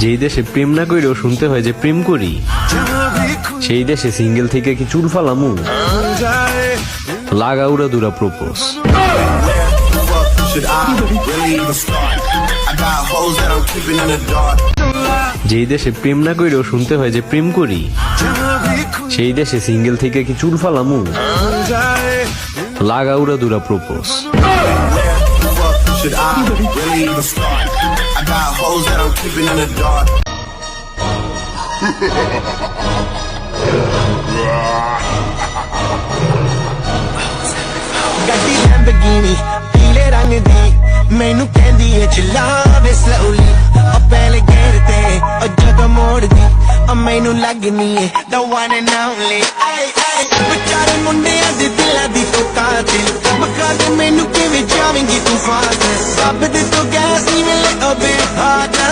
যেই দেশে প্রেম না কইরেও শুনতে হয় যে প্রেম করি, সেই দেশে সিঙ্গেল থেকে কি চুল ফালামু? লাগা উড়া দুরা প্রপোজ। যেই দেশে প্রেম না কইরেও শুনতে হয় যে প্রেম করি, সেই দেশে সিঙ্গেল থেকে কি চুল ফালামু? লাগা উড়া দুরা প্রপোজ। ਗੱਡੀ ਲੈਂਬਰਗਿਨੀ ਪੀਲੇ ਰੰਗ ਦੀ ਮੈਨੂੰ ਕਹਿੰਦੀ ਏ ਚਲਾਵੇ ਸਲੋਲੀ ਉਹ ਪਹਿਲੇ ਗੇਰ ਤੇ ਉਹ ਜਦੋਂ ਮੋੜਦੀ ਉਹ ਮੈਨੂੰ ਲੱਗਨੀ ਏ the one and only ਆਏ ਆਏ ਵਿਚਾਰੇ ਮੁੰਡਿਆਂ ਦੇ ਦਿਲਾਂ ਦੀ ਤੂੰ ਕਾਤਿਲ ਬਖਾ ਦੇ ਮੈਨੂੰ ਕਿਵੇਂ ਜਾਵੇਂਗੀ ਤੂੰ ਫਾਸ ਰੱਬ ਦੇ ਤੋਂ ਗੈਸ ਨਹੀਂ ਮਿਲੇ ਉਹ ਬੇਹਾਨਾ